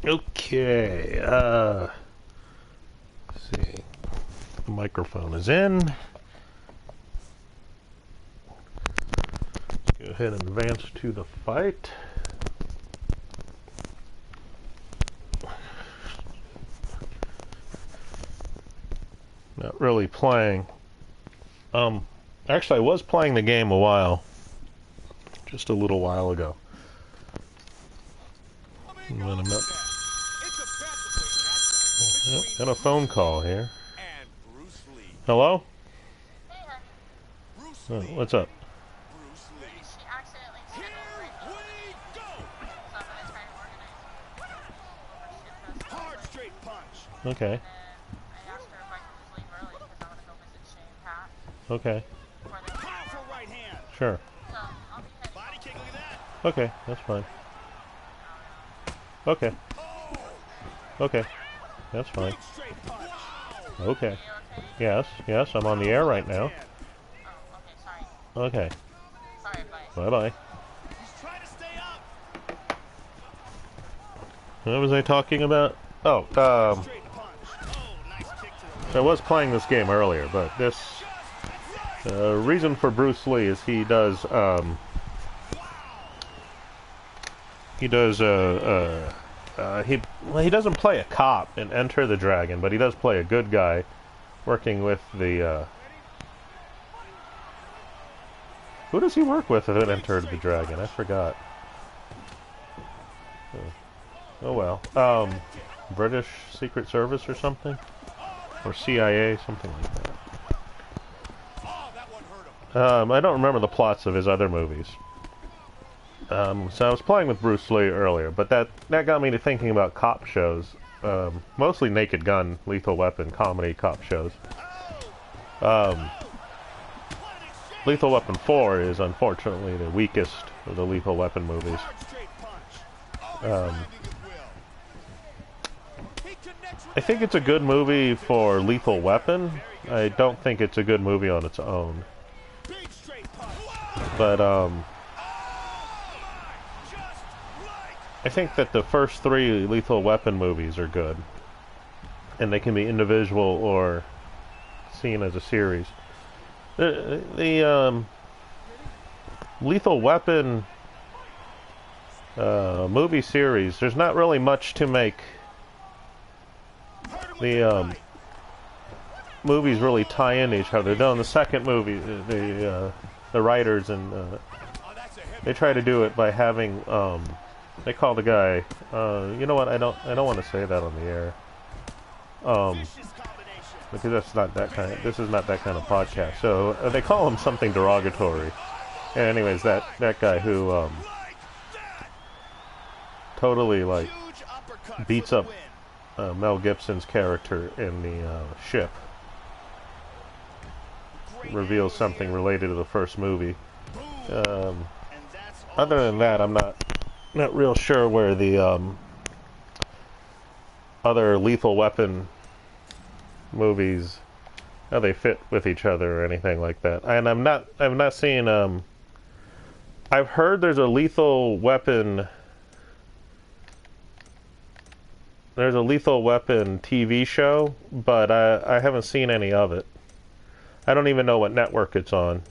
Okay, let's see. The microphone is in. Let's go ahead and advance to the fight. Not really playing. Actually, I was playing the game just a little while ago. And then I'm not. Oh, got a phone call here. Hello? Oh, what's up? Okay. Okay. Sure. Okay, that's fine. Okay. Okay. That's fine. Okay. Yes, yes, I'm on the air right now. Okay. Bye-bye. What was I talking about? Oh, I was playing this game earlier, but this reason for Bruce Lee is he does he doesn't play a cop in Enter the Dragon, but he does play a good guy working with the who does he work with in Enter the Dragon? I forgot. Oh well. British Secret Service or something? Or CIA, something like that. I don't remember the plots of his other movies. So I was playing with Bruce Lee earlier, but that got me to thinking about cop shows. Mostly Naked Gun, Lethal Weapon, comedy cop shows. Lethal Weapon 4 is unfortunately the weakest of the Lethal Weapon movies. I think it's a good movie for Lethal Weapon. I don't think it's a good movie on its own. But, I think that the first 3 Lethal Weapon movies are good. And they can be individual or seen as a series. The Lethal Weapon movie series, there's not really much to make the movies really tie into each other. Though in the second movie, the writers and they try to do it by having they call the guy. You know what? I don't want to say that on the air. Because that's not that kind of. This is not that kind of podcast. So they call him something derogatory. And anyways, that guy who totally like beats up Mel Gibson's character in the ship reveals something related to the first movie. Other than that, I'm not real sure where the other Lethal Weapon movies, how they fit with each other or anything like that. And I've not seen I've heard there's a Lethal Weapon TV show, but I haven't seen any of it. I don't even know what network it's on.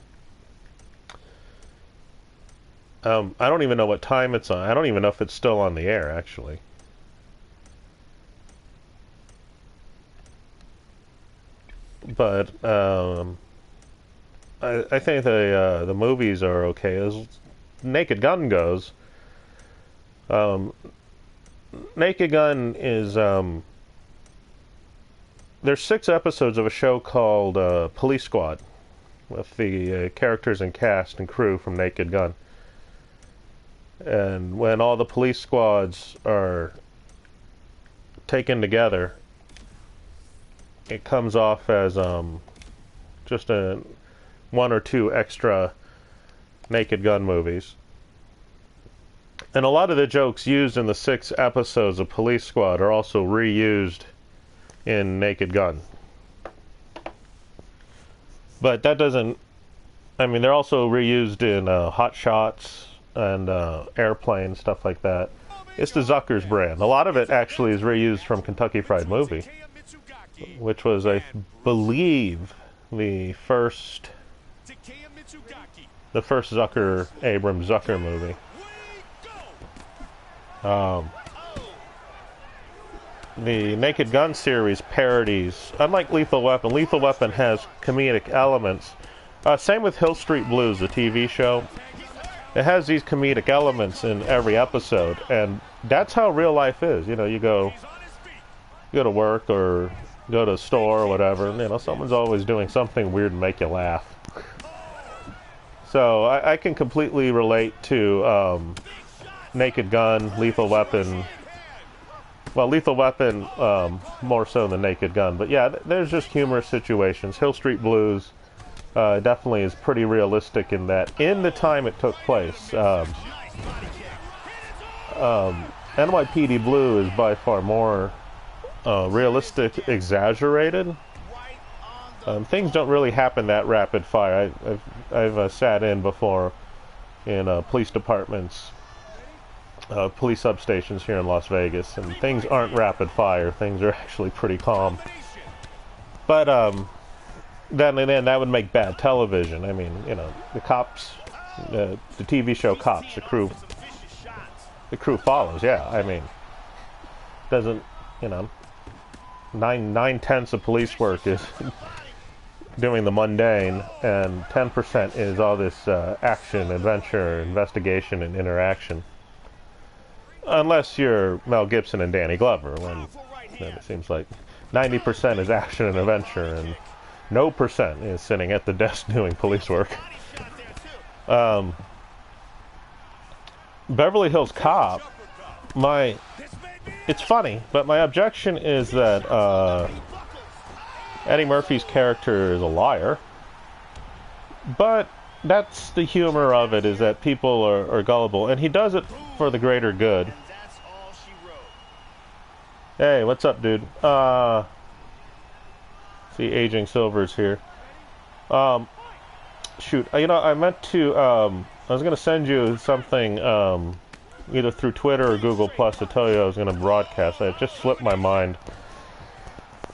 I don't even know what time it's on. I don't even know if it's still on the air, actually. But I think the movies are okay. As Naked Gun goes, Naked Gun is there's 6 episodes of a show called Police Squad with the characters and cast and crew from Naked Gun. And when all the police squads are taken together, it comes off as just 1 or 2 extra Naked Gun movies. And a lot of the jokes used in the 6 episodes of Police Squad are also reused in Naked Gun. But that doesn't... I mean, they're also reused in Hot Shots and Airplane, stuff like that. It's the Zucker's brand. A lot of it actually is reused from Kentucky Fried Movie, which was, I believe, the first Zucker Abrams Zucker movie. The Naked Gun series parodies, unlike Lethal Weapon. Lethal Weapon has comedic elements. Same with Hill Street Blues, the TV show. It has these comedic elements in every episode, and that's how real life is. You know, you go to work or go to a store or whatever, and, you know, someone's always doing something weird to make you laugh. So I can completely relate to Naked Gun, Lethal Weapon. Well, Lethal Weapon more so than Naked Gun, but yeah, there's just humorous situations. Hill Street Blues definitely is pretty realistic in that, in the time it took place. NYPD Blue is by far more realistic, exaggerated. Things don't really happen that rapid fire. I've sat in before in police departments, police substations here in Las Vegas, and things aren't rapid fire. Things are actually pretty calm. But then that would make bad television. I mean, you know, the cops, the TV show Cops, the crew follows. Yeah, I mean, doesn't, you know, nine-tenths of police work is doing the mundane, and 10% is all this action, adventure, investigation, and interaction. Unless you're Mel Gibson and Danny Glover, when it seems like 90% is action and adventure, and no percent is sitting at the desk doing police work. Beverly Hills Cop, it's funny, but my objection is that Eddie Murphy's character is a liar. But that's the humor of it, is that people are gullible, and he does it for the greater good. Hey, what's up, dude? See, Aging Silver's here. Shoot, you know, I meant to, I was going to send you something, either through Twitter or Google Plus to tell you I was going to broadcast. It just slipped my mind.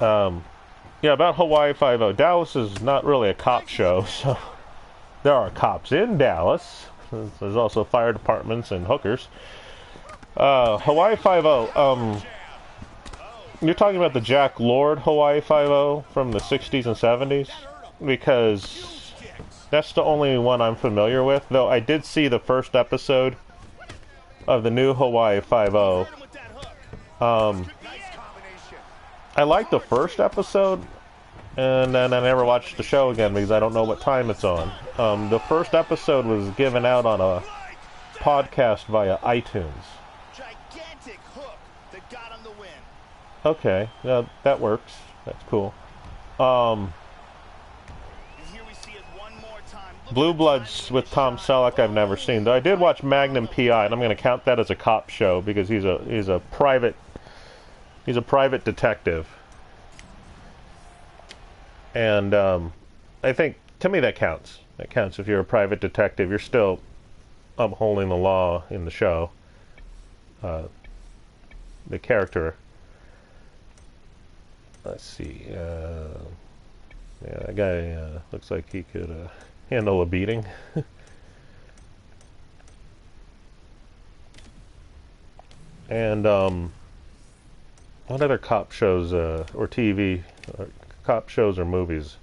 Yeah, about Hawaii Five-0. Dallas is not really a cop show, so there are cops in Dallas. There's also fire departments and hookers. Hawaii Five-0, you're talking about the Jack Lord Hawaii Five-0 from the 60s and 70s? Because that's the only one I'm familiar with, though I did see the first episode of the new Hawaii Five-0. I liked the first episode, and then I never watched the show again because I don't know what time it's on. The first episode was given out on a podcast via iTunes. Okay, yeah, that works. That's cool. Blue Bloods with Tom Selleck I've never seen, though I did watch Magnum P.I., and I'm going to count that as a cop show because he's a private detective. And I think, to me, that counts. That counts. If you're a private detective, you're still upholding the law in the show. The character. Let's see. Yeah, that guy looks like he could handle a beating. And what other cop shows or TV cop shows or movies?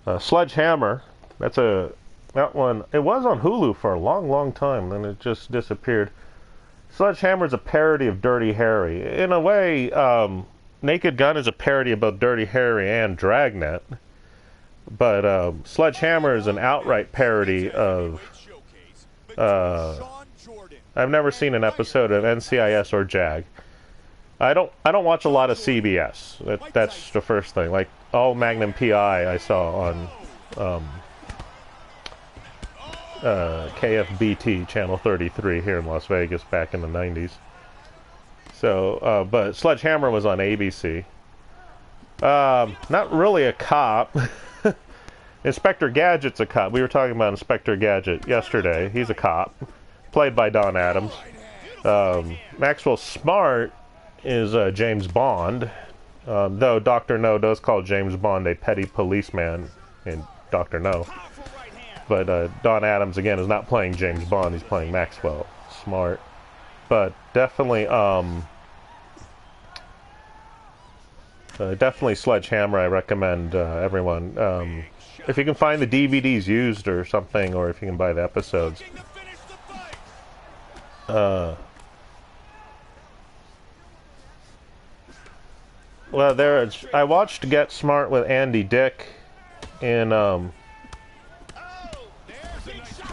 Sledgehammer. That one. It was on Hulu for a long time, then it just disappeared. Sledgehammer is a parody of Dirty Harry. In a way, Naked Gun is a parody about Dirty Harry and Dragnet. But Sledgehammer is an outright parody of... I've never seen an episode of NCIS or JAG. I don't watch a lot of CBS. That's the first thing. Like, all Magnum P.I. I saw on KFBT, Channel 33 here in Las Vegas back in the 90s. So, but Sledgehammer was on ABC. Not really a cop. Inspector Gadget's a cop. We were talking about Inspector Gadget yesterday. He's a cop, played by Don Adams. Maxwell Smart is James Bond, though Dr. No does call James Bond a petty policeman in Dr. No. But Don Adams, again, is not playing James Bond. He's playing Maxwell Smart. But definitely, definitely Sledgehammer. I recommend everyone. If you can find the DVDs used or something, or if you can buy the episodes. Well, I watched Get Smart with Andy Dick in the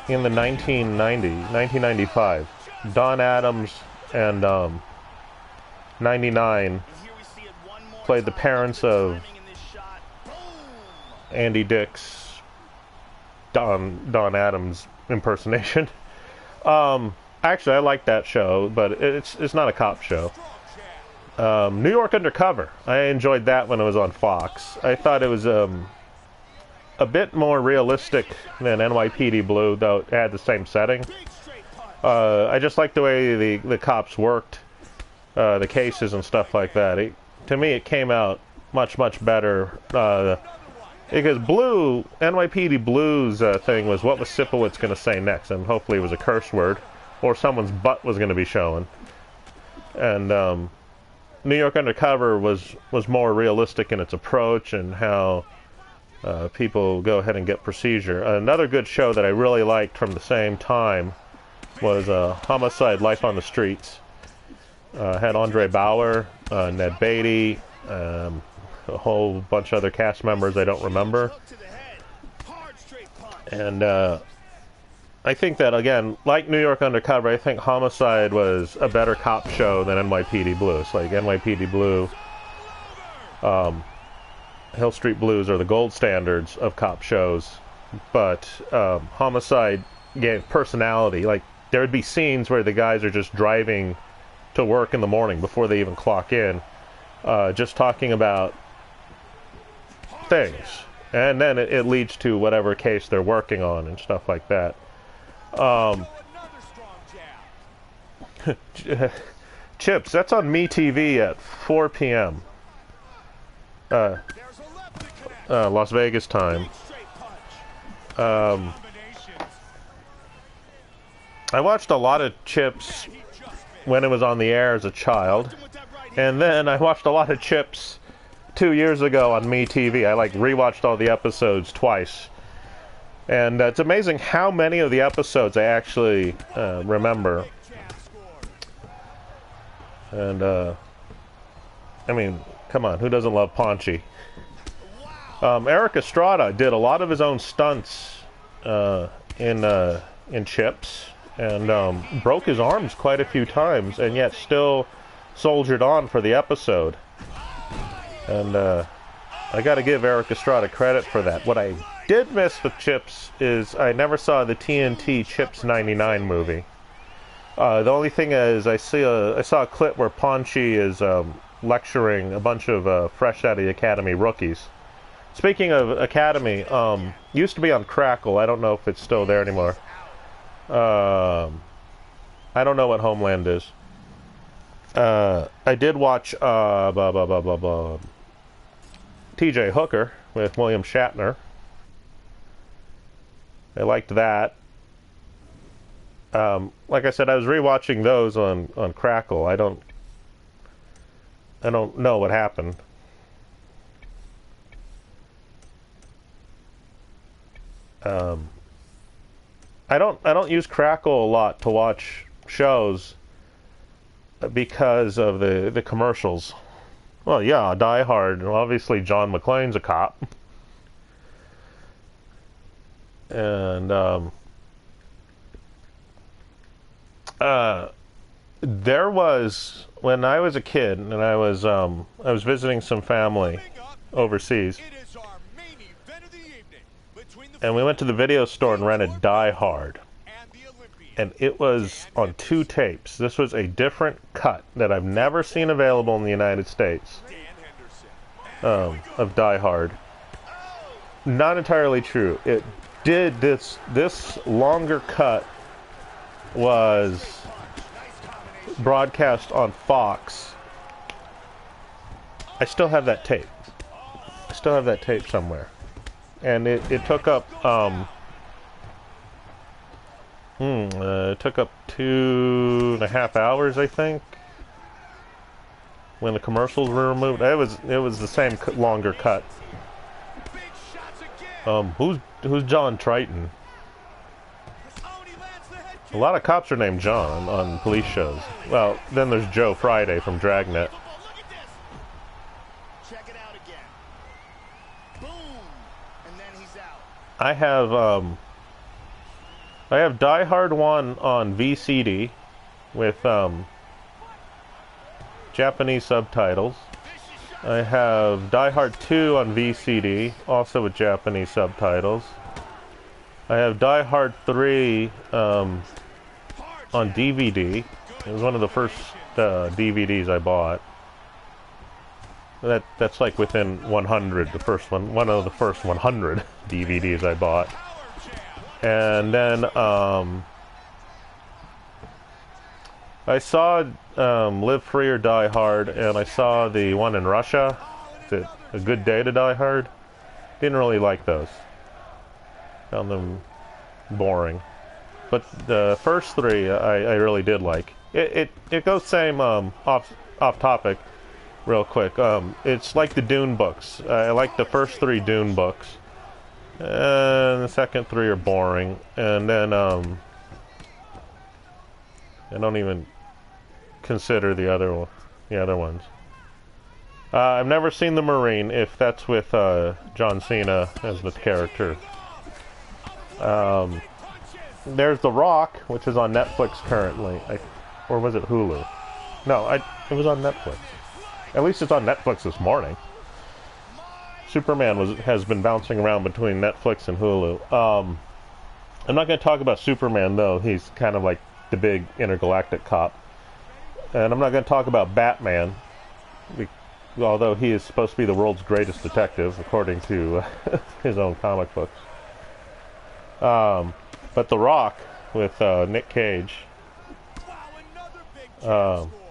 1995. Don Adams and 99 played the parents of Andy Dick's Don Adams impersonation. Actually, I like that show, but it's not a cop show. New York Undercover. I enjoyed that when it was on Fox. I thought it was a bit more realistic than NYPD Blue, though it had the same setting. I just liked the way the cops worked, the cases and stuff like that. To me, it came out much better. Because NYPD Blue's thing was what was Sipowicz going to say next, and hopefully it was a curse word, or someone's butt was going to be showing. And New York Undercover was more realistic in its approach and how people go ahead and get procedure. Another good show that I really liked from the same time was Homicide: Life on the Streets. Had Andre Bauer, Ned Beatty, a whole bunch of other cast members I don't remember. And I think that, again, like New York Undercover, I think Homicide was a better cop show than NYPD Blue. It's like NYPD Blue, Hill Street Blues are the gold standards of cop shows, but Homicide gave personality. Like, there would be scenes where the guys are just driving to work in the morning before they even clock in, just talking about things, and then it leads to whatever case they're working on and stuff like that. Chips, that's on MeTV at 4 p.m. Las Vegas time. I watched a lot of Chips when it was on the air as a child, and then I watched a lot of Chips 2 years ago on MeTV. I rewatched all the episodes twice, and it's amazing how many of the episodes I actually remember. And I mean, come on, who doesn't love Paunchy? Eric Estrada did a lot of his own stunts in Chips, and broke his arms quite a few times, and yet still soldiered on for the episode. And I got to give Eric Estrada credit for that. What I did miss with Chips is I never saw the TNT Chips 99 movie. The only thing is I saw a clip where Paunchy is lecturing a bunch of fresh out of the Academy rookies. Speaking of Academy, used to be on Crackle. I don't know if it's still there anymore. I don't know what Homeland is. I did watch T.J. Hooker with William Shatner. I liked that. Like I said, I was rewatching those on Crackle. I don't know what happened. I don't use Crackle a lot to watch shows because of the commercials. Well, yeah, Die Hard. Obviously, John McClane's a cop. And there was, when I was a kid and I was visiting some family overseas, and we went to the video store and rented Die Hard, and it was on 2 tapes. This was a different cut that I've never seen available in the United States of Die Hard. Not entirely true. It did this longer cut was broadcast on Fox. I still have that tape. I still have that tape somewhere. And it took up, it took up 2.5 hours, I think, when the commercials were removed. It was the same longer cut. Who's John Triton? A lot of cops are named John on police shows. Well, then there's Joe Friday from Dragnet. Check it out again. Boom, and then he's out. I have Die Hard 1 on VCD with Japanese subtitles. I have Die Hard 2 on VCD, also with Japanese subtitles. I have Die Hard 3 on DVD. It was one of the first DVDs I bought. That's like within 100, one of the first 100 DVDs I bought. And then I saw Live Free or Die Hard, and I saw the one in Russia, A Good Day to Die Hard. Didn't really like those. Found them boring. But the first three I really did like. It goes same off topic real quick. It's like the Dune books. I like the first 3 Dune books. And the second 3 are boring. And then I don't even consider the other ones. I've never seen The Marine, if that's with John Cena as the character. There's The Rock, which is on Netflix currently. Or was it Hulu? No, it was on Netflix. At least it's on Netflix this morning. Superman has been bouncing around between Netflix and Hulu. I'm not going to talk about Superman, though. He's kind of like the big intergalactic cop. And I'm not going to talk about Batman, although he is supposed to be the world's greatest detective, according to his own comic books. But The Rock with Nick Cage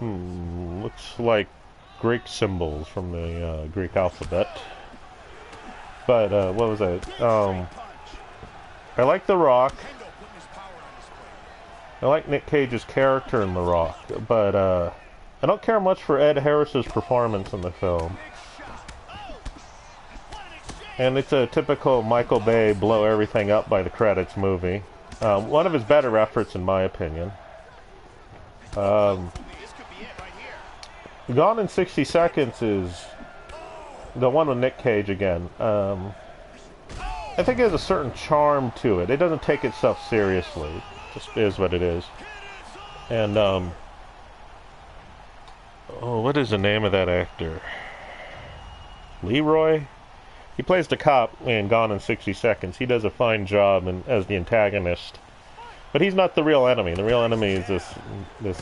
looks like Greek symbols from the Greek alphabet. But what was it? I like The Rock. I like Nick Cage's character in The Rock, but I don't care much for Ed Harris's performance in the film. And it's a typical Michael Bay blow everything up by the credits movie. One of his better efforts, in my opinion. Gone in 60 Seconds is the one with Nick Cage again. I think it has a certain charm to it. It doesn't take itself seriously. It just is what it is. And, what is the name of that actor? Leroy? He plays the cop in Gone in 60 Seconds. He does a fine job as the antagonist. But he's not the real enemy. The real enemy is this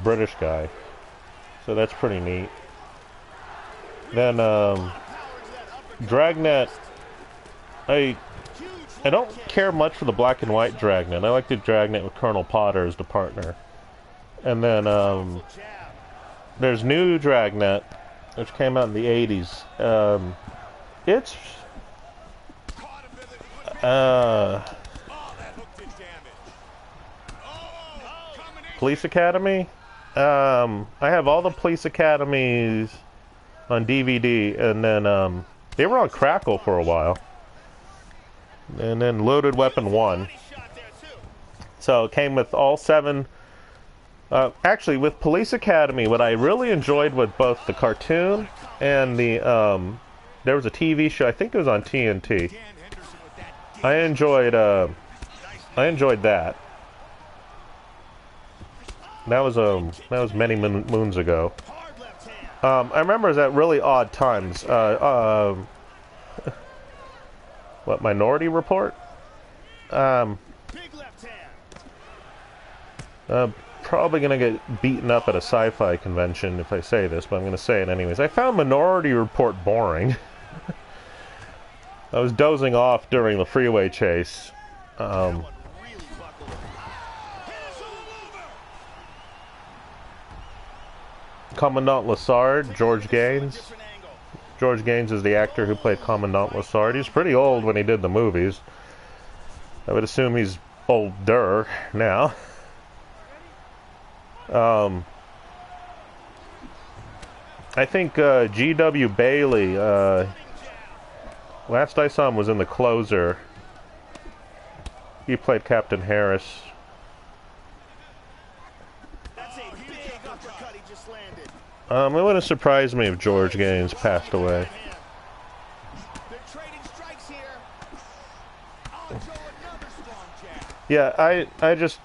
British guy. So that's pretty neat. Then, Dragnet. I don't care much for the black and white Dragnet. I like the Dragnet with Colonel Potter as the partner. And then, there's new Dragnet, which came out in the 80s. It's Police Academy. I have all the Police Academies on DVD, and then they were on Crackle for a while, and then Loaded Weapon 1. So it came with all 7. Actually, with Police Academy, what I really enjoyed with both the cartoon and the there was a TV show. I think it was on TNT. I enjoyed that. That was many moons ago. I remember it was at really odd times. What, Minority Report? Probably gonna get beaten up at a sci-fi convention if I say this, but I'm gonna say it anyways. I found Minority Report boring. I was dozing off during the freeway chase. Commandant Lassard, George Gaines. George Gaines is the actor who played Commandant Lassard. He's pretty old when he did the movies. I would assume he's older now. I think G.W. Bailey, last I saw him was in The Closer. He played Captain Harris. It wouldn't surprise me if George Gaines passed away. Yeah, I just...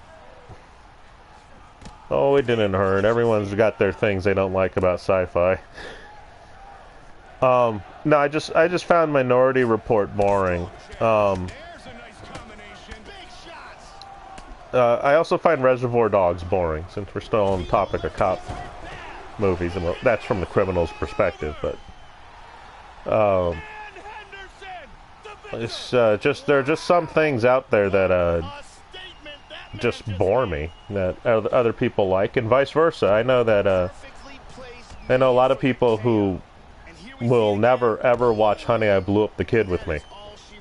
Oh, it didn't hurt. Everyone's got their things they don't like about sci-fi. No, I just found Minority Report boring. I also find Reservoir Dogs boring, since we're still on the topic of cop movies, and that's from the criminal's perspective. But it's just there are just some things out there that just bore me that other people like, and vice versa. I know that I know a lot of people who will never ever watch Honey, I Blew Up the Kid with me,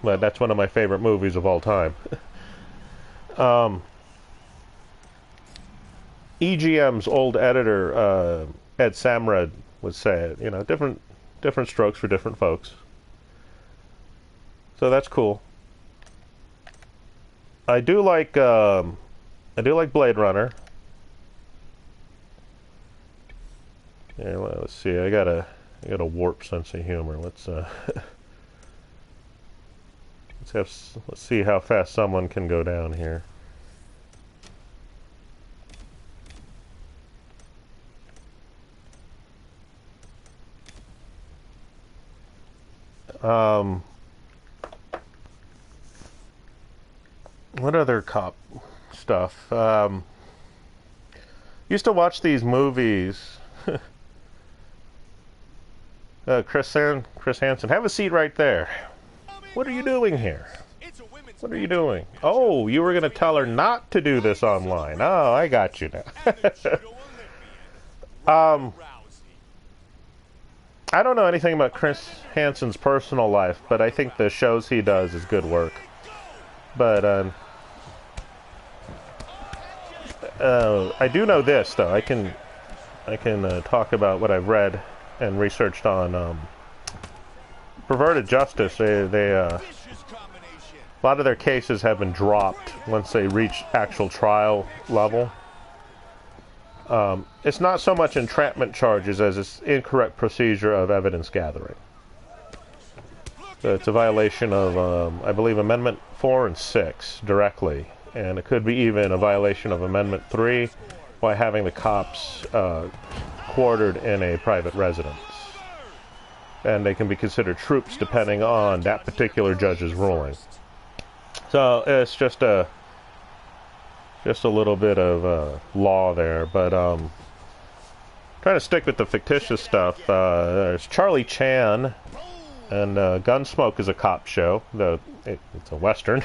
but that's one of my favorite movies of all time. EGM's old editor Ed Samred would say it. You know, different strokes for different folks. So that's cool. I do like Blade Runner. Yeah, well, let's see. I got a warped sense of humor. Let's see how fast someone can go down here. What other cop stuff? Used to watch these movies. Chris Hansen, have a seat right there. What are you doing here? What are you doing? Oh, you were going to tell her not to do this online. Oh, I got you now. I don't know anything about Chris Hansen's personal life, but I think the shows he does is good work. But I do know this, though. I can talk about what I've read and researched on perverted justice. A lot of their cases have been dropped once they reach actual trial level. It's not so much entrapment charges as it's incorrect procedure of evidence gathering. So it's a violation of, I believe, Amendment 4 and 6 directly. And it could be even a violation of Amendment 3 by having the cops quartered in a private residence. And they can be considered troops depending on that particular judge's ruling. So it's just a little bit of law there, but trying to stick with the fictitious stuff. There's Charlie Chan, and Gunsmoke is a cop show, though it's a western.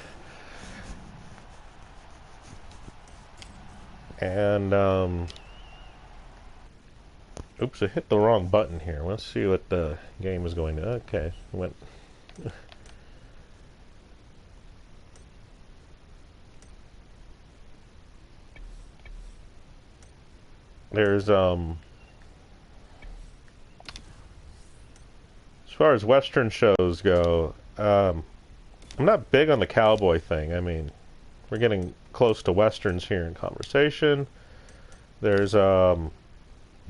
And oops, I hit the wrong button here. Let's see what the game is going to. Okay, went. There's as far as western shows go, I'm not big on the cowboy thing. I mean, we're getting close to westerns here in conversation. There's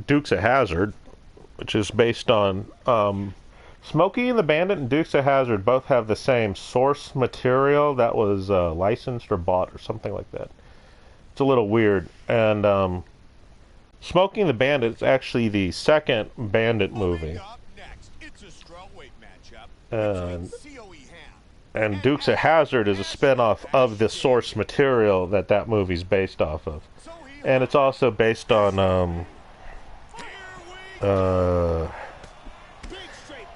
Dukes of Hazzard, which is based on Smokey and the Bandit and Dukes of Hazzard both have the same source material that was licensed or bought or something like that. It's a little weird. And Smokey and the Bandit is actually the second Bandit movie. And Dukes of Hazzard is a spin-off of the source material that movie's based off of. And it's also based on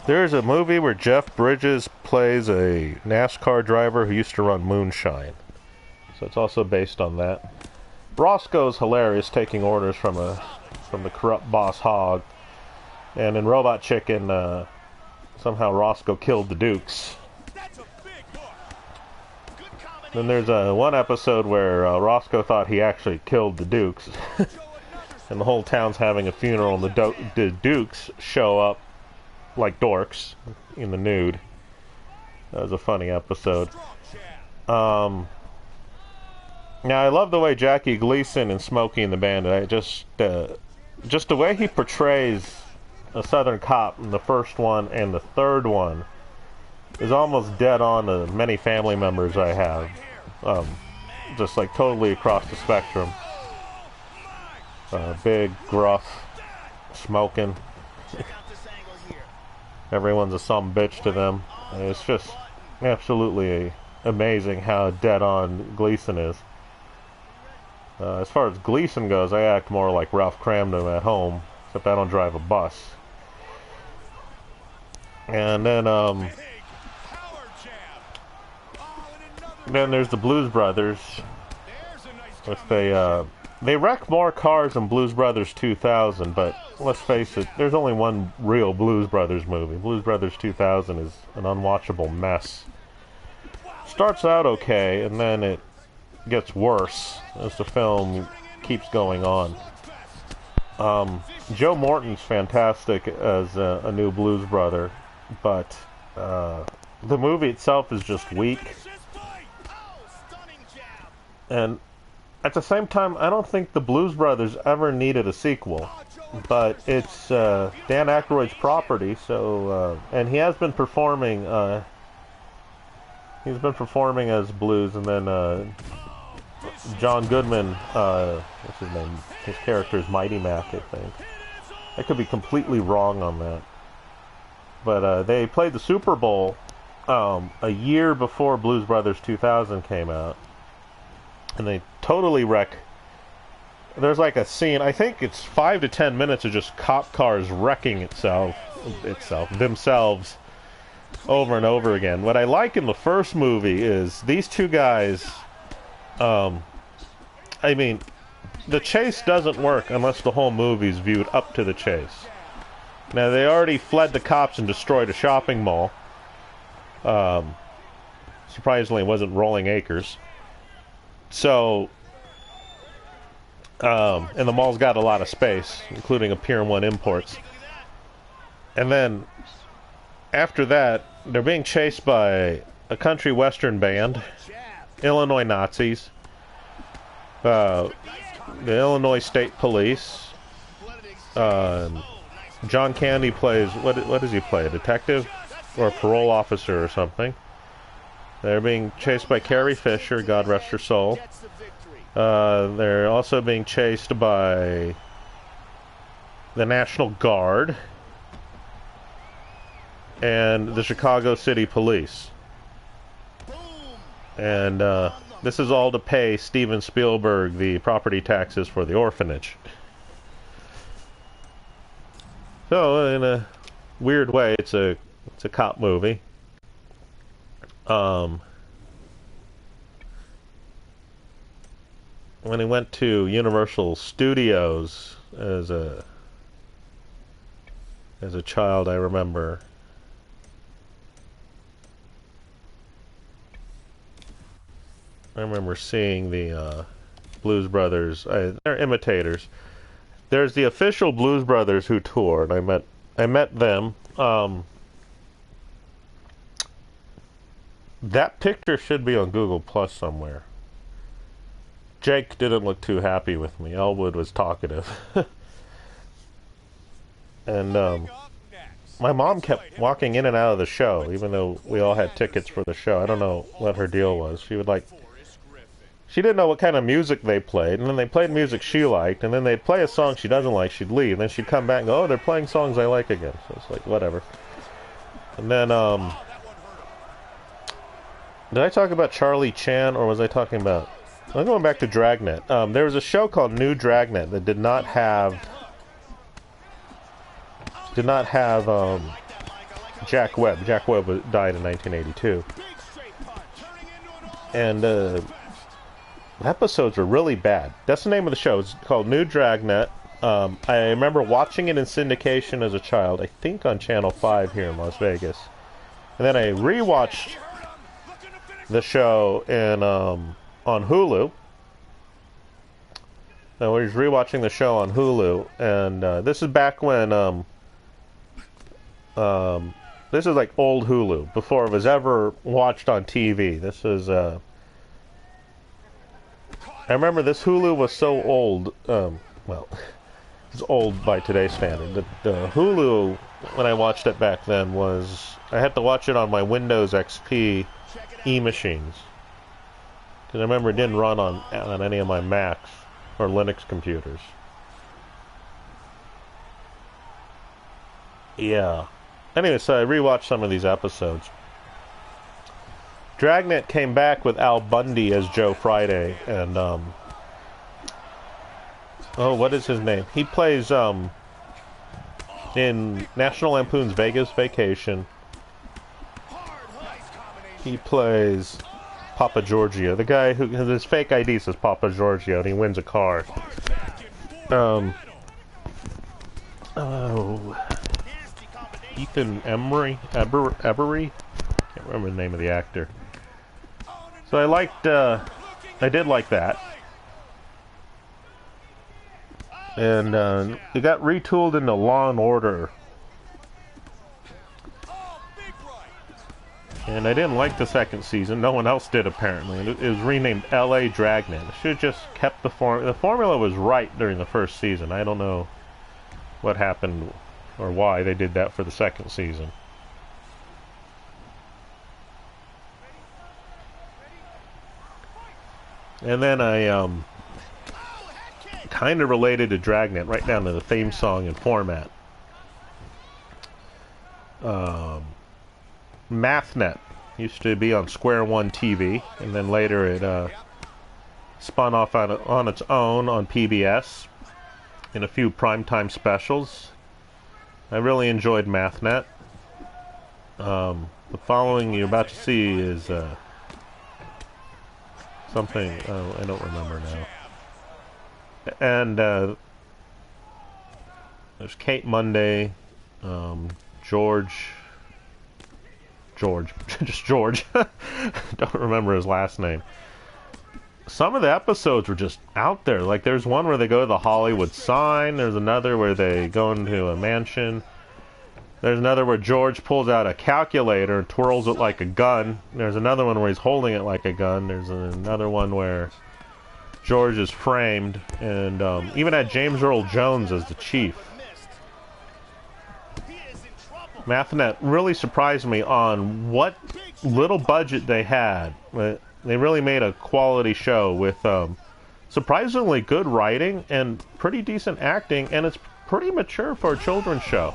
there's a movie where Jeff Bridges plays a NASCAR driver who used to run moonshine. So it's also based on that. Roscoe's hilarious, taking orders from a from the corrupt boss Hog. And in Robot Chicken, somehow Roscoe killed the Dukes. Then there's one episode where Roscoe thought he actually killed the Dukes. And the whole town's having a funeral, and the Dukes show up like dorks in the nude. That was a funny episode. Now, I love the way Jackie Gleason and Smokey and the Bandit, just the way he portrays a Southern cop in the first one and the third one is almost dead on to many family members I have. Just like totally across the spectrum. Big, gruff, smoking. Everyone's a some bitch to them. It's just absolutely amazing how dead on Gleason is. As far as Gleason goes, I act more like Ralph Cramden at home, except I don't drive a bus. And then there's the Blues Brothers. Which they wreck more cars than Blues Brothers 2000, but let's face it, there's only one real Blues Brothers movie. Blues Brothers 2000 is an unwatchable mess. Starts out okay, and then it gets worse as the film keeps going on. Joe Morton's fantastic as a new Blues Brother, but the movie itself is just weak. And at the same time, I don't think the Blues Brothers ever needed a sequel. But it's Dan Aykroyd's property, so and he has been performing. He's been performing as Blues, and then John Goodman, what's his name? His character is Mighty Mac, I think. I could be completely wrong on that. But they played the Super Bowl a year before Blues Brothers 2000 came out. And they totally wreck. There's like a scene, I think it's 5 to 10 minutes of just cop cars wrecking themselves over and over again. What I like in the first movie is these two guys, I mean, the chase doesn't work unless the whole movie's viewed up to the chase. Now, they already fled the cops and destroyed a shopping mall. Surprisingly, it wasn't Rolling Acres. So, and the mall's got a lot of space, including a Pier 1 Imports. And then, after that, they're being chased by a country western band, Illinois Nazis, the Illinois State Police. John Candy plays, what does he play, a detective? Or a parole officer or something. They're being chased by Carrie Fisher, God rest her soul. They're also being chased by the National Guard and the Chicago City Police. And this is all to pay Steven Spielberg the property taxes for the orphanage. So, in a weird way, it's a cop movie. When he went to Universal Studios as a child, I remember seeing the Blues Brothers. They're imitators. There's the official Blues Brothers who toured. I met them. That picture should be on Google Plus somewhere. Jake didn't look too happy with me. Elwood was talkative. And my mom kept walking in and out of the show, even though we all had tickets for the show. I don't know what her deal was. She didn't know what kind of music they played, and then they played music she liked, and then they'd play a song she doesn't like, she'd leave, and then she'd come back and go, oh, they're playing songs I like again. So it's like, whatever. And then, did I talk about Charlie Chan, or was I talking about... I'm going back to Dragnet. There was a show called New Dragnet that did not have Jack Webb. Jack Webb died in 1982. And the episodes were really bad. That's the name of the show. It's called New Dragnet. I remember watching it in syndication as a child, I think on Channel 5 here in Las Vegas. And then I rewatched the show on Hulu. I was rewatching the show on Hulu, and this is back when this is like old Hulu, before it was ever watched on TV. This is I remember this Hulu was so old. Well, it's old by today's standard. The Hulu, when I watched it back then, was I had to watch it on my Windows XP e-machines, because I remember it didn't run on any of my Macs or Linux computers. Yeah. Anyway, so I rewatched some of these episodes. Dragnet came back with Al Bundy as Joe Friday, and oh, what is his name? He plays in National Lampoon's Vegas Vacation. He plays Papa Giorgio, the guy who his fake ID says Papa Giorgio, and he wins a car. Ethan Embry? Can't remember the name of the actor. So I did like that. And it got retooled into Law and Order. And I didn't like the second season. No one else did, apparently. It was renamed L.A. Dragnet. It should have just kept the formula was right during the first season. I don't know what happened or why they did that for the second season. And then I kind of related to Dragnet right down to the theme song and format. MathNet used to be on Square One TV, and then later it spun off on its own on PBS in a few primetime specials. I really enjoyed MathNet. The following you're about to see is something I don't remember now. And there's Kate Monday, George, just George. Don't remember his last name. Some of the episodes were just out there. Like there's one where they go to the Hollywood sign. There's another where they go into a mansion. There's another where George pulls out a calculator and twirls it like a gun. There's another one where he's holding it like a gun. There's another one where George is framed, and even had James Earl Jones as the chief. MathNet really surprised me on what little budget they had. They really made a quality show with surprisingly good writing and pretty decent acting, and it's pretty mature for a children's show.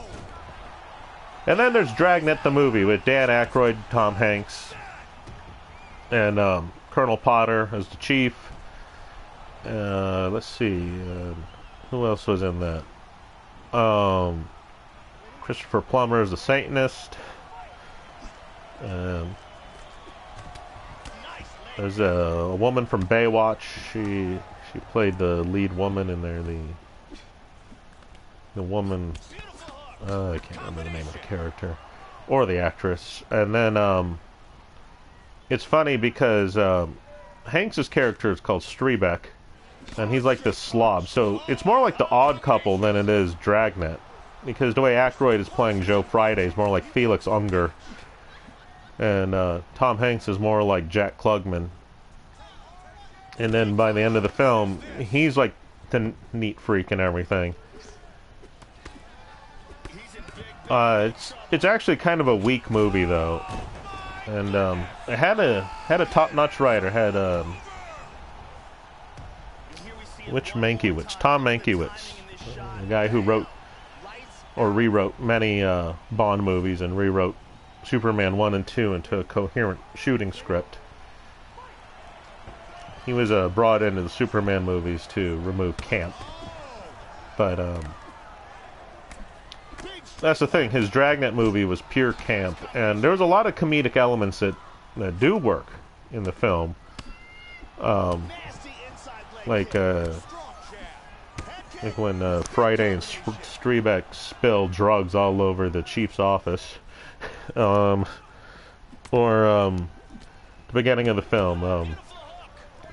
And then there's Dragnet the movie with Dan Aykroyd, Tom Hanks, and Colonel Potter as the chief. Let's see, who else was in that? Christopher Plummer as the Satanist. There's a woman from Baywatch. She played the lead woman in there. The woman. I can't remember the name of the character or the actress. And then it's funny because Hanks's character is called Strebeck, and he's like this slob. So it's more like the Odd Couple than it is Dragnet, because the way Aykroyd is playing Joe Friday is more like Felix Unger, and Tom Hanks is more like Jack Klugman. And then by the end of the film, he's like the neat freak and everything. It's actually kind of a weak movie though, and it had a top-notch writer. Had which Mankiewicz? Tom Mankiewicz, the guy who wrote or rewrote many Bond movies and rewrote Superman 1 and 2 into a coherent shooting script. He was brought into the Superman movies to remove camp, but that's the thing. His Dragnet movie was pure camp, and there was a lot of comedic elements that do work in the film. Like Like when Friday and Strebeck spill drugs all over the chief's office. Or the beginning of the film.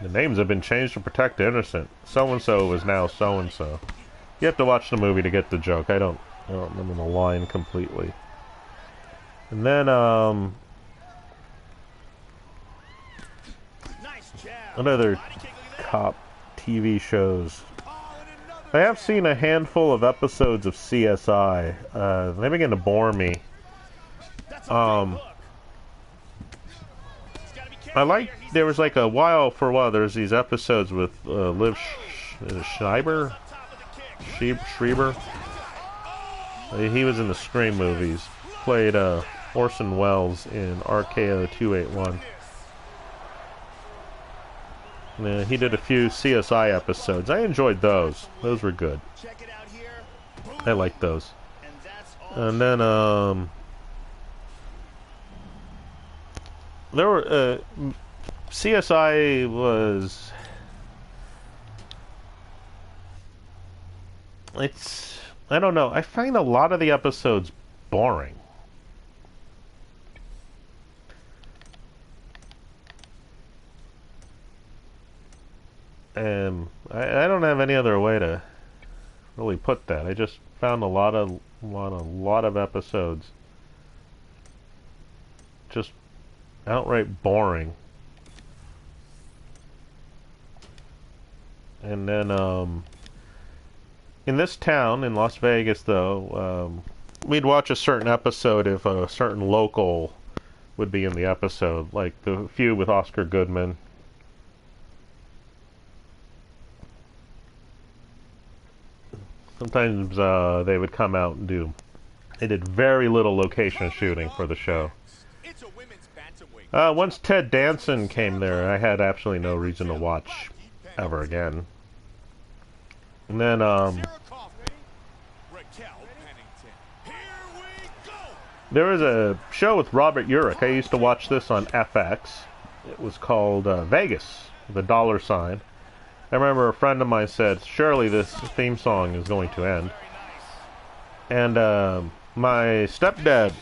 The names have been changed to protect the innocent. So-and-so is now so-and-so. You have to watch the movie to get the joke. I don't remember the line completely. And then, what other cop TV shows? I have seen a handful of episodes of CSI. They begin to bore me. There was like for a while, there's these episodes with Liv Schreiber? Schreiber? He was in the Scream movies. Played Orson Welles in RKO 281. He did a few CSI episodes. I enjoyed those. Those were good. I liked those. And then, there were, CSI was, I don't know, I find a lot of the episodes boring. I don't have any other way to really put that. I just found a lot of episodes just outright boring. And then in this town in Las Vegas, though, we'd watch a certain episode if a certain local would be in the episode, like the feud with Oscar Goodman. Sometimes they would come out and they did very little location shooting for the show. Once Ted Danson came there, I had absolutely no reason to watch ever again. And then, there was a show with Robert Urich. I used to watch this on FX. It was called Vegas, the dollar sign. I remember a friend of mine said, surely this theme song is going to end. And my stepdad,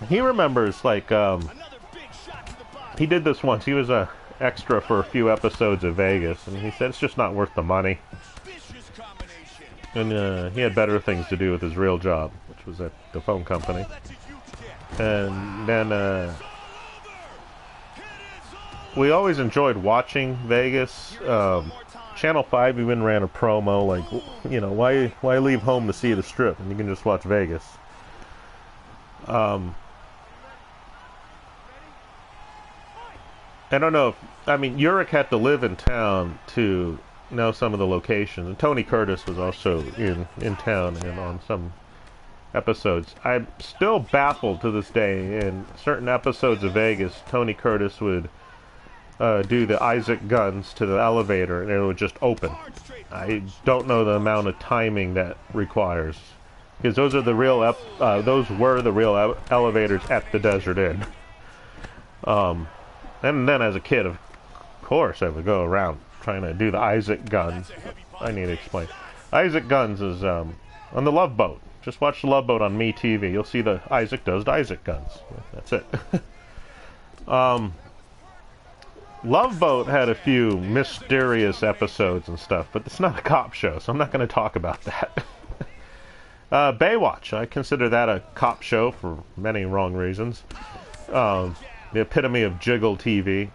he remembers, like, he did this once. He was a extra for a few episodes of Vegas, and he said it's just not worth the money. And he had better things to do with his real job, which was at the phone company. And then we always enjoyed watching Vegas. Channel 5 even ran a promo like, you know, why leave home to see the Strip and you can just watch Vegas. I don't know Urich had to live in town to know some of the locations, and Tony Curtis was also in town and on some episodes. I'm still baffled to this day. In certain episodes of Vegas, Tony Curtis would do the Isaac guns to the elevator and it would just open. I don't know the amount of timing that requires, because those were the real elevators at the Desert Inn. And then as a kid, of course, I would go around trying to do the Isaac guns. I need to explain. Isaac guns is on the Love Boat. Just watch the Love Boat on MeTV. You'll see the Isaac does the Isaac guns. That's it. Love Boat had a few mysterious episodes and stuff, but it's not a cop show, so I'm not going to talk about that. Baywatch, I consider that a cop show for many wrong reasons. The epitome of jiggle TV.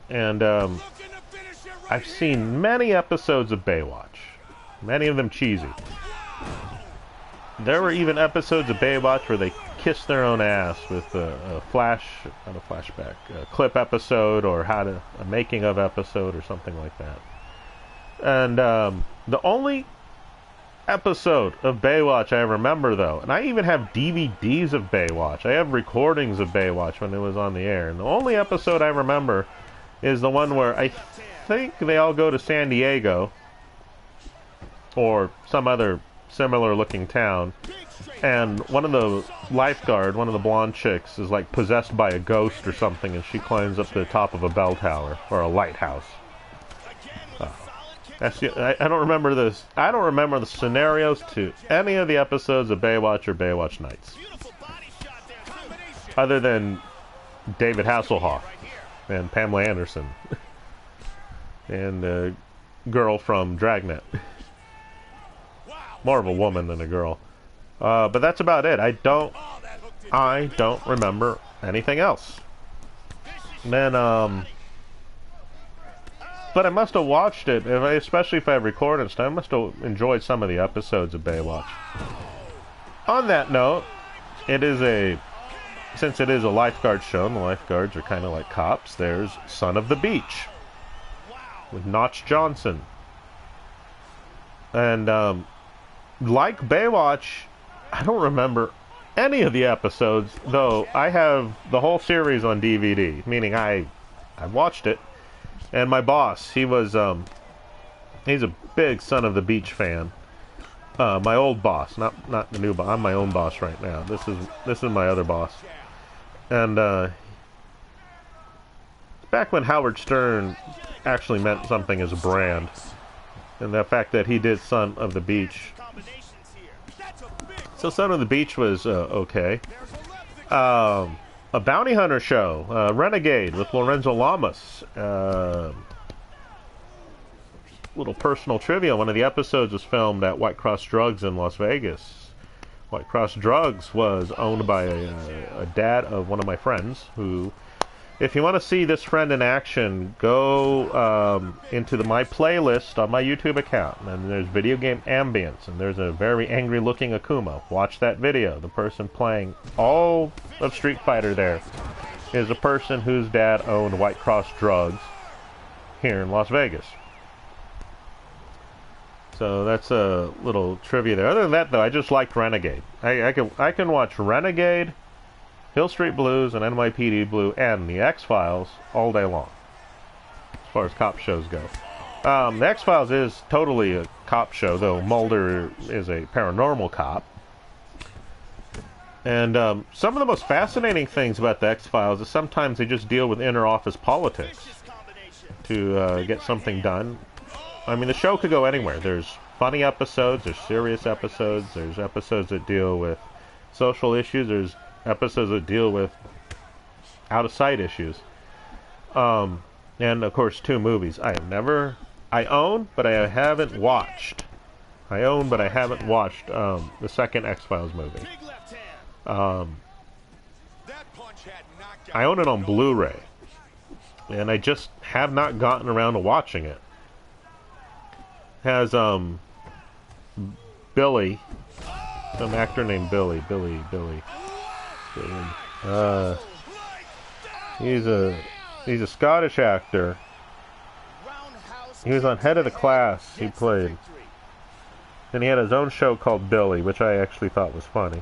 And I've seen many episodes of Baywatch. Many of them cheesy. There were even episodes of Baywatch where they kissed their own ass with a clip episode, or a making of episode or something like that. And the only episode of Baywatch I remember, though, and I even have DVDs of Baywatch. I have recordings of Baywatch when it was on the air. And the only episode I remember is the one where I think they all go to San Diego or some other similar looking town, and one of the blonde chicks is like possessed by a ghost or something, and she climbs up to the top of a bell tower or a lighthouse. I don't remember this. I don't remember the scenarios to any of the episodes of Baywatch or Baywatch Nights, other than David Hasselhoff and Pamela Anderson and the girl from Dragnet. More of a woman than a girl. But that's about it. I don't remember anything else. And then, but I must have watched it, especially if I recorded stuff. I must have enjoyed some of the episodes of Baywatch. On that note, since it is a lifeguard show, and the lifeguards are kind of like cops, there's Son of the Beach with Notch Johnson. And, like Baywatch, I don't remember any of the episodes, though I have the whole series on DVD, meaning I watched it. And my boss, he's a big Son of the Beach fan. My old boss, not the new boss. I'm my own boss right now. This is my other boss. And back when Howard Stern actually meant something as a brand, and the fact that he did Son of the Beach. So Son of the Beach was okay. A bounty hunter show, Renegade with Lorenzo Lamas. Little personal trivia. One of the episodes was filmed at White Cross Drugs in Las Vegas. White Cross Drugs was owned by a dad of one of my friends who, if you want to see this friend in action, go into my playlist on my YouTube account, and there's video game ambience, and there's a very angry looking Akuma. Watch that video. The person playing all of Street Fighter there is a person whose dad owned White Cross Drugs here in Las Vegas. So that's a little trivia there. Other than that, though, I just liked Renegade. I can watch Renegade, Hill Street Blues, and NYPD Blue, and the X-Files all day long, as far as cop shows go. The X-Files is totally a cop show, though Mulder is a paranormal cop. And some of the most fascinating things about the X-Files is sometimes they just deal with inter-office politics to get something done. I mean, the show could go anywhere. There's funny episodes, there's serious episodes, there's episodes that deal with social issues, there's episodes that deal with out-of-sight issues. And, of course, 2 movies. I own, but I haven't watched. The second X-Files movie. I own it on Blu-ray. And I just have not gotten around to watching it. Has, Billy, some actor named Billy. He's a Scottish actor. He was on Head of the Class. He played, and he had his own show called Billy, which I actually thought was funny.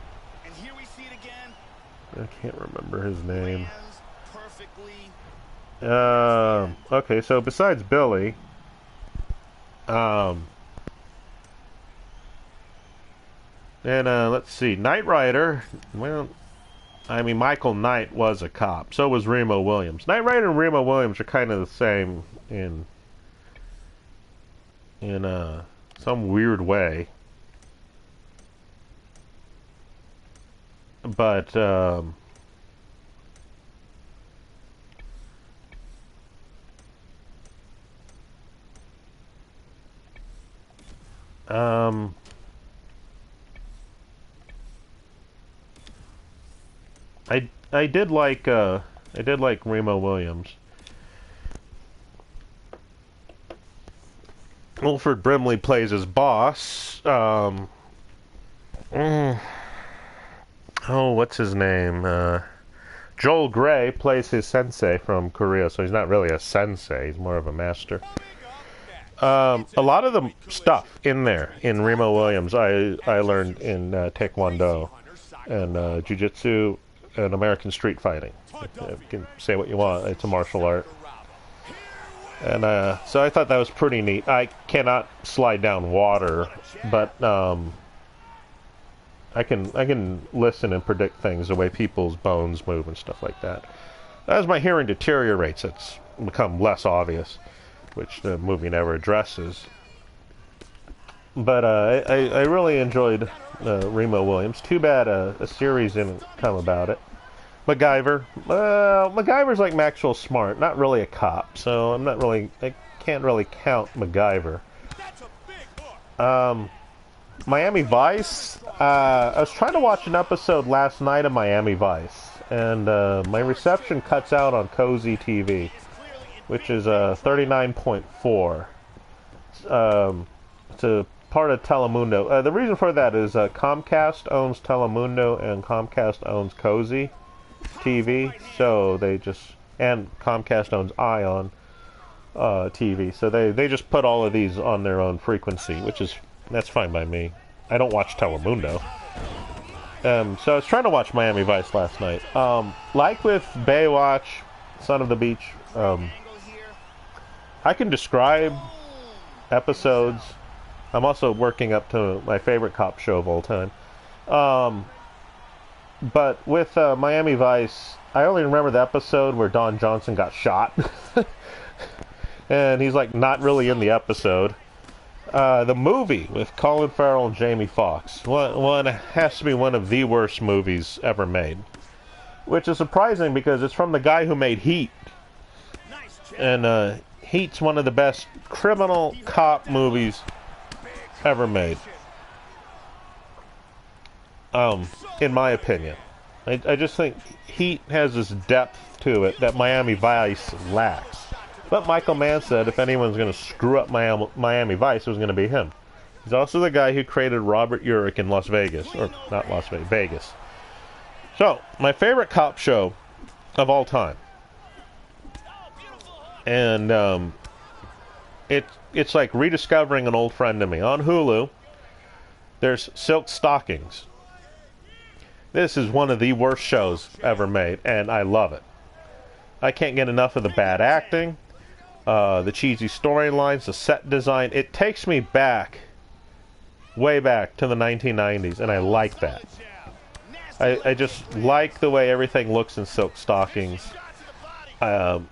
I can't remember his name. Okay, so besides Billy, and let's see, Knight Rider. Well, I mean, Michael Knight was a cop. So was Remo Williams. Knight Rider and Remo Williams are kind of the same in some weird way. But I did like Remo Williams. Wilford Brimley plays his boss. What's his name? Joel Grey plays his sensei from Korea, so he's not really a sensei, he's more of a master. A lot of the stuff in there, in Remo Williams, I learned in Taekwondo and Jiu-Jitsu and American street fighting. You can say what you want, it's a martial art. And so I thought that was pretty neat. I cannot slide down water, but I can listen and predict things, the way people's bones move and stuff like that. As my hearing deteriorates, it's become less obvious, which the movie never addresses. But I really enjoyed Remo Williams. Too bad a series didn't come about it. MacGyver. MacGyver's like Maxwell Smart, not really a cop, so I can't really count MacGyver. Miami Vice. I was trying to watch an episode last night of Miami Vice, and my reception cuts out on Cozy TV, which is 39.4. It's a part of Telemundo. The reason for that is Comcast owns Telemundo and Comcast owns Cozy TV, so and Comcast owns Ion TV, so they just put all of these on their own frequency, that's fine by me. I don't watch Telemundo. So I was trying to watch Miami Vice last night. Like with Baywatch, Son of the Beach, I can describe episodes. I'm also working up to my favorite cop show of all time. But with Miami Vice, I only remember the episode where Don Johnson got shot. And he's like not really in the episode. The movie with Colin Farrell and Jamie Foxx. One has to be one of the worst movies ever made. Which is surprising because it's from the guy who made Heat. And Heat's one of the best criminal cop movies ever made. In my opinion. I just think Heat has this depth to it that Miami Vice lacks. But Michael Mann said if anyone's going to screw up Miami Vice, it was going to be him. He's also the guy who created Robert Urich in Las Vegas. Or, not Las Vegas, Vegas. So, my favorite cop show of all time. And it's like rediscovering an old friend to me. On Hulu, there's Silk Stockings. This is one of the worst shows ever made, and I love it. I can't get enough of the bad acting, the cheesy storylines, the set design. It takes me back, way back to the 1990s, and I like that. I just like the way everything looks in Silk Stockings. I'm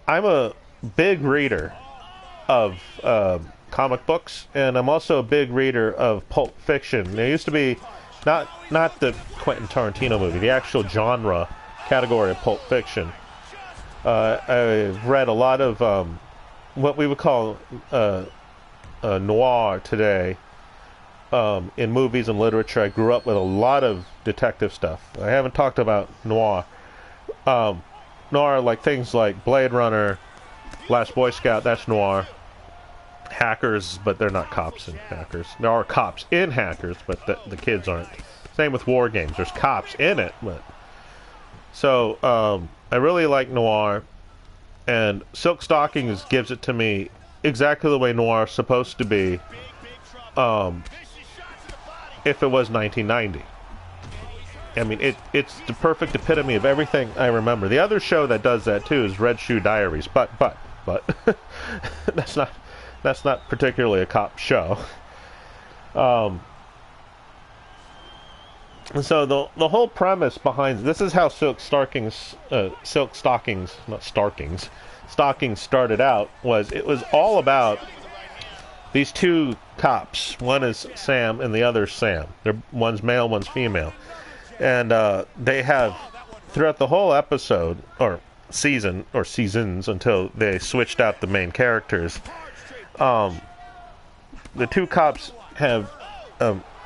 a big reader of comic books, and I'm also a big reader of Pulp Fiction. There used to be not the Quentin Tarantino movie, the actual genre category of Pulp Fiction. I've read a lot of what we would call noir today in movies and literature. I grew up with a lot of detective stuff. I haven't talked about noir. Noir, like things like Blade Runner, Last Boy Scout, that's noir. Hackers, but they're not cops in Hackers. There are cops in Hackers, but the kids aren't. Same with War Games. There's cops in it, but... So, I really like noir, and Silk Stockings gives it to me exactly the way noir is supposed to be, if it was 1990. I mean, it's the perfect epitome of everything I remember. The other show that does that, too, is Red Shoe Diaries, but, that's not particularly a cop show. So the whole premise behind this is how Stockings started out. It was all about these two cops. One is Sam and the other is Sam. One's male, one's female, and they have throughout the whole episode or season or seasons until they switched out the main characters. The two cops have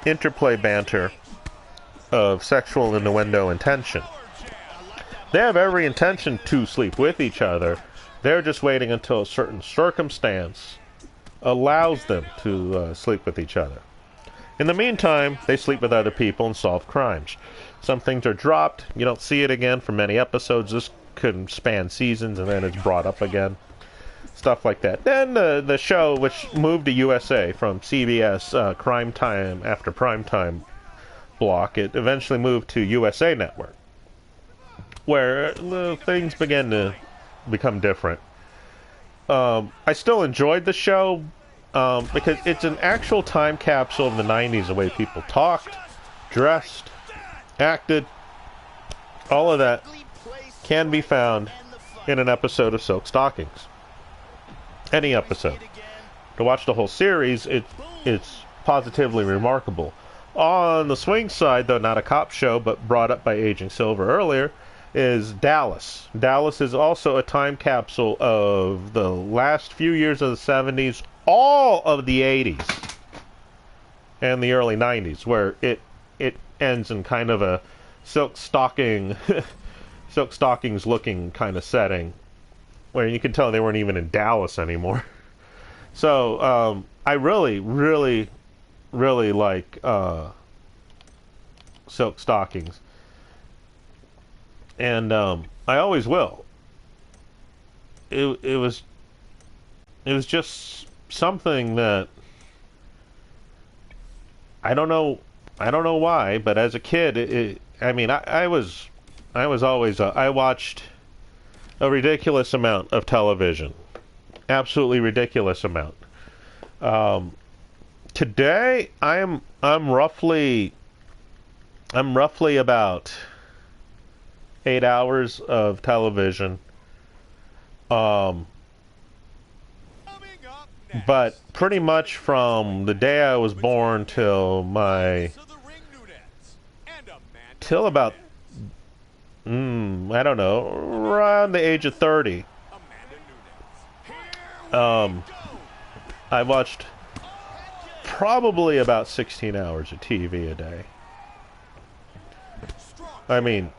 interplay banter of sexual innuendo intention. They have every intention to sleep with each other. They're just waiting until a certain circumstance allows them to sleep with each other. In the meantime, they sleep with other people and solve crimes. Some things are dropped. You don't see it again for many episodes. This could span seasons, and then it's brought up again. Stuff like that. Then the show, which moved to USA from CBS Crime Time after Prime Time block, it eventually moved to USA Network, where things began to become different. I still enjoyed the show because it's an actual time capsule of the 90s, the way people talked, dressed, acted. All of that can be found in an episode of Silk Stockings. Any episode. to watch the whole series, it's positively remarkable. On the swing side, though not a cop show, but brought up by Aging Silver earlier, is Dallas. Dallas is also a time capsule of the last few years of the 70s, all of the 80s, and the early 90s, where it ends in kind of a silk stockings looking kind of setting, where you can tell they weren't even in Dallas anymore. So I really, really, really like silk stockings, and I always will. It was just something that I don't know why, but as a kid, I mean, I was always I watched a ridiculous amount of television, absolutely ridiculous amount. Today, I'm roughly about 8 hours of television. But pretty much from the day I was born till about I don't know, around the age of 30. I watched probably about 16 hours of TV a day. I mean,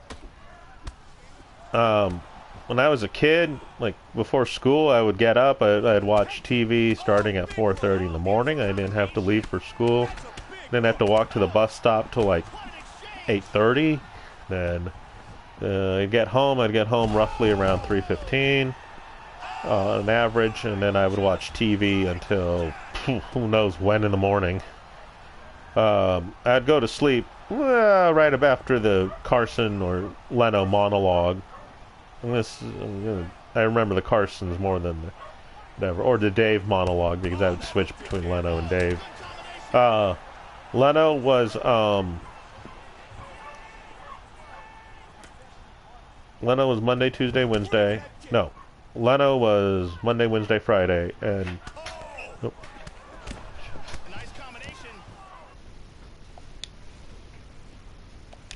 when I was a kid, like before school, I would get up. I'd watch TV starting at 4:30 in the morning. I didn't have to leave for school. Didn't have to walk to the bus stop till like 8:30. Then I'd get home. I'd get home roughly around 3:15 on average, and then I would watch TV until who knows when in the morning. I'd go to sleep right up after the Carson or Leno monologue. And I remember the Carsons more than the whatever, or the Dave monologue, because I would switch between Leno and Dave. Leno was Monday, Tuesday, Wednesday. No, Leno was Monday, Wednesday, Friday, and